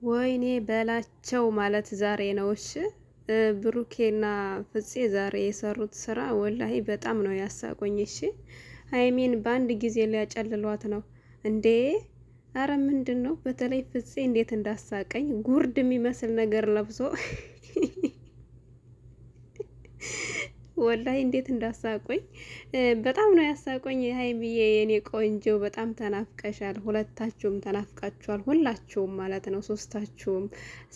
ወይኔ በላቸው ማለት ዛሬ ነው። እሺ ብሩኬና ፍፄ ዛሬ የሰሩት ስራ ወላሂ በጣም ነው ያሳቆኝ። እሺ ሀይሚን በአንድ ጊዜ ሊያጨልሏት ነው እንዴ? አረ ምንድን ነው? በተለይ ፍፄ እንዴት እንዳሳቀኝ ጉርድ የሚመስል ነገር ለብሶ ወላሂ እንዴት እንዳሳቆኝ በጣም ነው ያሳቆኝ። ሀይሚዬ የኔ ቆንጆ በጣም ተናፍቀሻል። ሁለታችሁም ተናፍቃችኋል። ሁላችሁም ማለት ነው፣ ሶስታችሁም።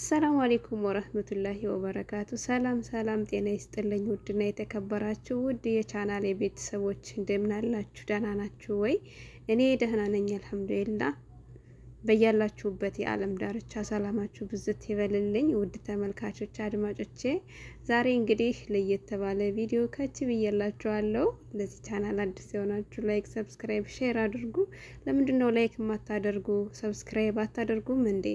ሰላም አለይኩም ወረህመቱላሂ ወበረካቱ። ሰላም ሰላም፣ ጤና ይስጥልኝ ውድና የተከበራችሁ ውድ የቻናሌ ቤተሰቦች እንደምን አላችሁ? ደህና ናችሁ ወይ? እኔ ደህና ነኝ አልሐምዱሊላህ። በያላችሁበት የዓለም ዳርቻ ሰላማችሁ ብዝት ይበልልኝ። ውድ ተመልካቾች አድማጮቼ፣ ዛሬ እንግዲህ ለየት ባለ ቪዲዮ ከች ብዬላችኋለሁ። ለዚህ ቻናል አዲስ የሆናችሁ ላይክ፣ ሰብስክራይብ፣ ሼር አድርጉ። ለምንድን ነው ላይክ የማታደርጉ? ሰብስክራይብ አታደርጉም እንዴ?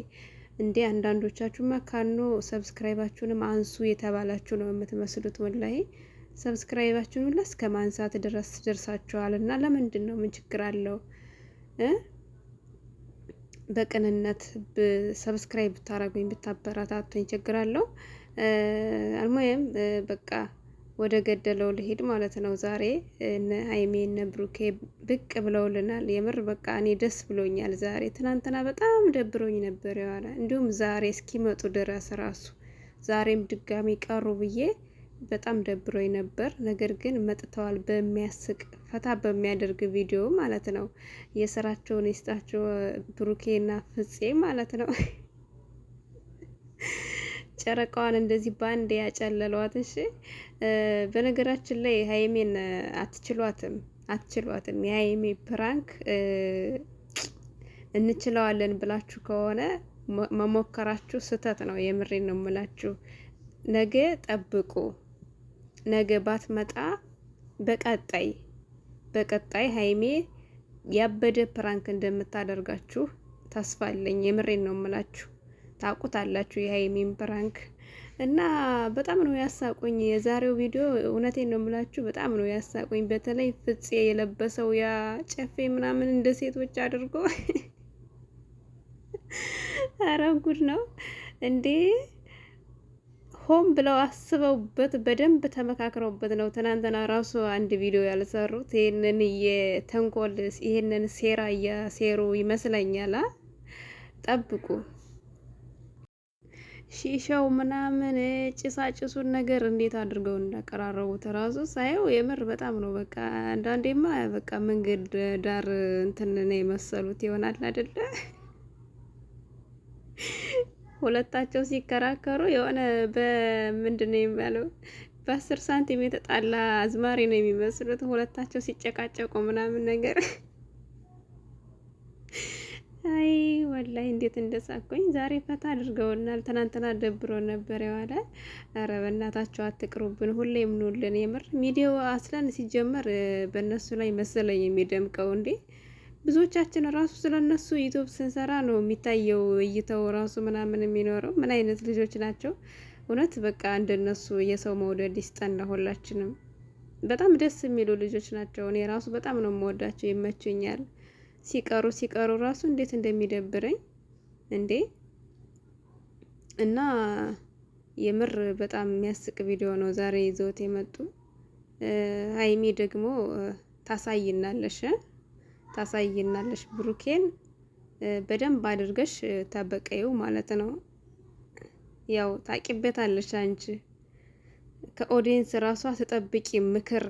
አንዳንዶቻችሁ መካኖ ሰብስክራይባችሁንም አንሱ የተባላችሁ ነው የምትመስሉት። ወላሂ ሰብስክራይባችሁን ሁላ እስከ ማንሳት ድረስ ደርሳችኋል። እና ለምንድን ነው? ምን ችግር አለው? በቅንነት ሰብስክራይብ ብታረጉኝ ብታበረታቱኝ ችግር አለው? አልሞየም በቃ ወደ ገደለው ልሄድ ማለት ነው። ዛሬ እነ ሀይሜ እነ ብሩኬ ብቅ ብለውልናል። የምር በቃ እኔ ደስ ብሎኛል ዛሬ። ትናንትና በጣም ደብሮኝ ነበር የዋለ፣ እንዲሁም ዛሬ እስኪመጡ ድረስ ራሱ ዛሬም ድጋሚ ቀሩ ብዬ በጣም ደብሮኝ ነበር። ነገር ግን መጥተዋል፣ በሚያስቅ ፈታ በሚያደርግ ቪዲዮ ማለት ነው። የስራቸውን ይስጣቸው ብሩኬና ፍፄ ማለት ነው። ጨረቃዋን እንደዚህ ባንድ ያጨለሏት። እሺ በነገራችን ላይ ሀይሜን አትችሏትም። የሀይሜ ፕራንክ እንችለዋለን ብላችሁ ከሆነ መሞከራችሁ ስህተት ነው። የምሬን ነው የምላችሁ። ነገ ጠብቁ። ነገ ባትመጣ በቀጣይ ሀይሜ ያበደ ፕራንክ እንደምታደርጋችሁ ተስፋ አለኝ። የምሬን ነው የምላችሁ። ታውቁታላችሁ የሀይሜን ፕራንክ እና በጣም ነው ያሳቁኝ የዛሬው ቪዲዮ። እውነቴን ነው የምላችሁ፣ በጣም ነው ያሳቁኝ። በተለይ ፍፄ የለበሰው ያ ጨፌ ምናምን እንደ ሴቶች አድርጎ ኧረ ጉድ ነው እንዴ! ሆም ብለው አስበውበት በደንብ ተመካክረውበት ነው። ትናንትና ራሱ አንድ ቪዲዮ ያልሰሩት ይሄንን የተንኮል ይሄንን ሴራ እያሴሩ ይመስለኛል። ጠብቁ። ሺሻው ምናምን ጭሳጭሱን ነገር እንዴት አድርገው እንዳቀራረቡት ራሱ ሳየው የምር በጣም ነው በቃ። አንዳንዴማ በቃ መንገድ ዳር እንትን ነው የመሰሉት ይሆናል አይደለ? ሁለታቸው ሲከራከሩ የሆነ በምንድን ነው የሚባለው በ10 ሳንቲም የተጣላ አዝማሪ ነው የሚመስሉት። ሁለታቸው ሲጨቃጨቁ ምናምን ነገር አይ ወላይ እንዴት እንደሳኩኝ ዛሬ ፈታ አድርገውናል። ትናንትና ደብሮ ነበር የዋለ። ኧረ በእናታቸው አትቅሩብን፣ ሁሌም ኑልን። የምር ሚዲያው አስለን ሲጀመር በእነሱ ላይ መሰለኝ የሚደምቀው እንዴ። ብዙዎቻችን ራሱ ስለነሱ ዩቲዩብ ስንሰራ ነው የሚታየው እይተው ራሱ ምናምን የሚኖረው። ምን አይነት ልጆች ናቸው እውነት! በቃ እንደነሱ የሰው መውደድ ይስጠን ሁላችንም። በጣም ደስ የሚሉ ልጆች ናቸው። እኔ ራሱ በጣም ነው የምወዳቸው፣ ይመቹኛል። ሲቀሩ ራሱ እንዴት እንደሚደብረኝ እንዴ! እና የምር በጣም የሚያስቅ ቪዲዮ ነው ዛሬ ይዘውት የመጡ። ሀይሚ ደግሞ ታሳይናለሽ ብሩኬን በደንብ አድርገሽ ተበቀዩ ማለት ነው። ያው ታቂበታለሽ አንቺ ከኦዲየንስ ራሷ ተጠብቂ ምክር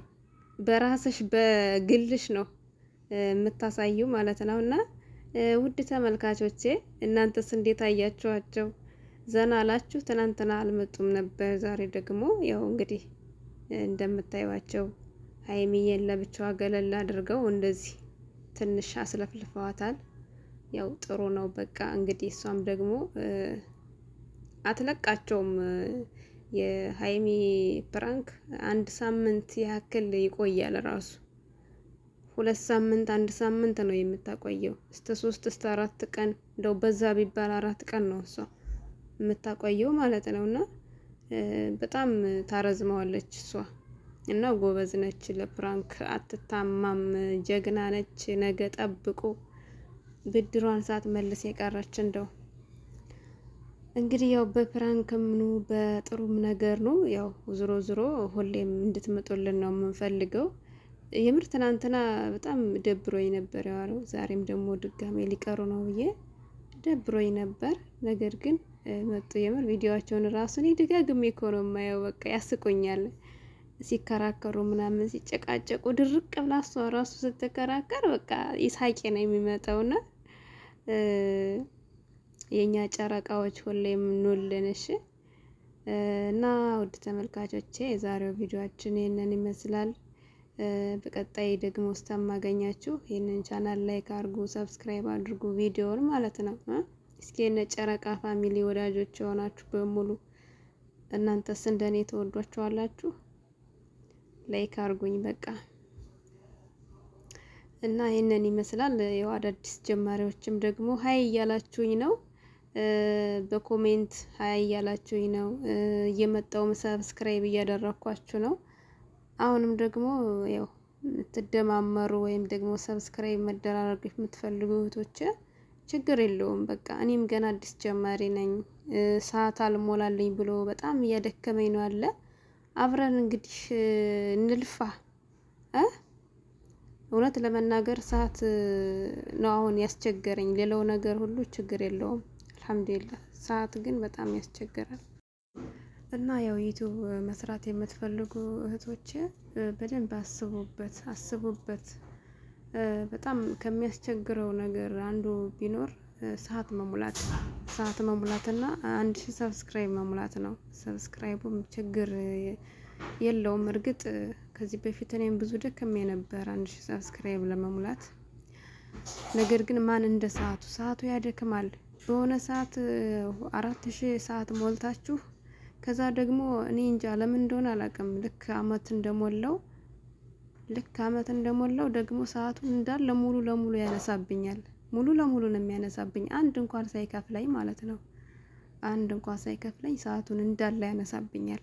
በራስሽ በግልሽ ነው የምታሳዩ ማለት ነው። እና ውድ ተመልካቾቼ እናንተስ እንዴት አያችኋቸው? ዘና አላችሁ? ትናንትና አልመጡም ነበር። ዛሬ ደግሞ ያው እንግዲህ እንደምታዩዋቸው ሀይሚዬን ለብቻዋ ገለል አድርገው እንደዚህ ትንሽ አስለፍልፈዋታል። ያው ጥሩ ነው በቃ እንግዲህ እሷም ደግሞ አትለቃቸውም። የሀይሚ ፕራንክ 1 ሳምንት ያክል ይቆያል ራሱ 2 ሳምንት 1 ሳምንት ነው የምታቆየው። እስከ 3 እስከ 4 ቀን እንደው በዛ ቢባል 4 ቀን ነው እሷ የምታቆየው ማለት ነው። እና በጣም ታረዝመዋለች እሷ። እና ጎበዝ ነች፣ ለፕራንክ አትታማም፣ ጀግና ነች። ነገ ጠብቁ ብድሯን ሳትመልስ የቀረች እንደው እንግዲህ ያው በፕራንክም ነው በጥሩም ነገር ነው። ያው ዞሮ ዞሮ ሁሌም እንድትመጡልን ነው የምንፈልገው። የምር ትናንትና በጣም ደብሮኝ ነበር ያዋለው። ዛሬም ደግሞ ድጋሜ ሊቀሩ ነው ብዬ ደብሮኝ ነበር። ነገር ግን መጡ። የምር ቪዲዮዋቸውን ራሱ እኔ ደጋግሜ እኮ ነው የማየው። በቃ ያስቆኛል። ሲከራከሩ ምናምን ሲጨቃጨቁ ድርቅ ብላ እሷ ራሱ ስትከራከር በቃ ይሳቄ ነው የሚመጣውና የኛ ጨረቃዎች ሁሌም ኑልን እሺ። እና ውድ ተመልካቾቼ የዛሬው ቪዲዮአችን ይሄንን ይመስላል። በቀጣይ ደግሞ እስከማገኛችሁ ይሄንን ቻናል ላይክ አድርጉ፣ ሰብስክራይብ አድርጉ ቪዲዮውን ማለት ነው። እስኪ የነ ጨረቃ ፋሚሊ ወዳጆች የሆናችሁ በሙሉ እናንተስ እንደኔ ተወዷቸዋላችሁ? ላይክ አድርጉኝ በቃ። እና ይሄንን ይመስላል። ያው አዳዲስ ጀማሪዎችም ደግሞ ሀይ እያላችሁኝ ነው። በኮሜንት ሀይ እያላችሁኝ ነው። እየመጣው ሰብስክራይብ እያደረኳችሁ ነው። አሁንም ደግሞ ያው የምትደማመሩ ወይም ደግሞ ሰብስክራይብ መደራረግ የምትፈልጉ እህቶች ችግር የለውም። በቃ እኔም ገና አዲስ ጀማሪ ነኝ። ሰዓት አልሞላልኝ ብሎ በጣም እያደከመኝ ነው አለ። አብረን እንግዲህ እንልፋ። እውነት ለመናገር ሰዓት ነው አሁን ያስቸገረኝ። ሌላው ነገር ሁሉ ችግር የለውም አልሐምዱሊላህ። ሰዓት ግን በጣም ያስቸግራል። እና ያው ዩቲዩብ መስራት የምትፈልጉ እህቶች በደንብ አስቡበት። በጣም ከሚያስቸግረው ነገር አንዱ ቢኖር ሰዓት መሙላት እና 1000 ሰብስክራይብ መሙላት ነው። ሰብስክራይቡም ችግር የለውም። እርግጥ ከዚህ በፊት እኔም ብዙ ደከሜ ነበር 1000 ሰብስክራይብ ለመሙላት። ነገር ግን ማን እንደ ሰዓቱ ያደክማል። በሆነ ሰዓት 4000 ሰዓት ሞልታችሁ ከዛ ደግሞ እኔ እንጃ ለምን እንደሆነ አላውቅም። ልክ አመት እንደሞላው ደግሞ ሰዓቱን እንዳለ ሙሉ ለሙሉ ያነሳብኛል። ሙሉ ለሙሉ ነው የሚያነሳብኝ። አንድ እንኳን ሳይከፍለኝ ማለት ነው። አንድ እንኳን ሳይከፍለኝ ሰዓቱን እንዳለ ያነሳብኛል።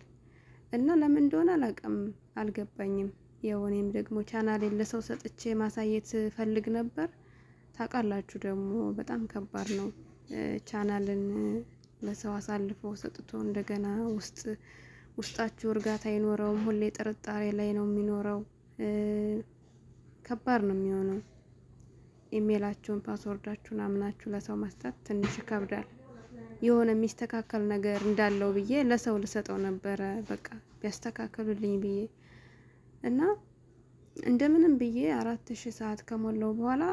እና ለምን እንደሆነ አላውቅም፣ አልገባኝም። ያው እኔም ደግሞ ቻናሌን ለሰው ሰጥቼ ማሳየት ፈልግ ነበር። ታውቃላችሁ ደግሞ በጣም ከባድ ነው ቻናልን ለሰው አሳልፎ ሰጥቶ እንደገና ውስጣችሁ እርጋታ አይኖረውም። ሁሌ ጥርጣሬ ላይ ነው የሚኖረው። ከባድ ነው የሚሆነው። ኢሜላችሁን ፓስወርዳችሁን አምናችሁ ለሰው መስጠት ትንሽ ይከብዳል። የሆነ የሚስተካከል ነገር እንዳለው ብዬ ለሰው ልሰጠው ነበረ። በቃ ቢያስተካክሉልኝ ብዬ እና እንደምንም ብዬ 4000 ሰዓት ከሞላው በኋላ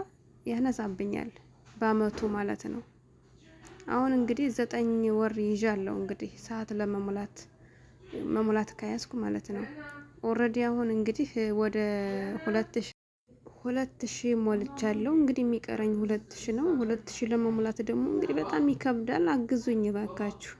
ያነሳብኛል በአመቱ ማለት ነው። አሁን እንግዲህ 9 ወር ይዣለሁ እንግዲህ ሰዓት ለመሙላት ከያዝኩ ማለት ነው። ኦልሬዲ አሁን እንግዲህ ወደ 2000 ሞልቻለሁ። እንግዲህ የሚቀረኝ 2000 ነው። 2000 ለመሙላት ደግሞ እንግዲህ በጣም ይከብዳል። አግዙኝ እባካችሁ።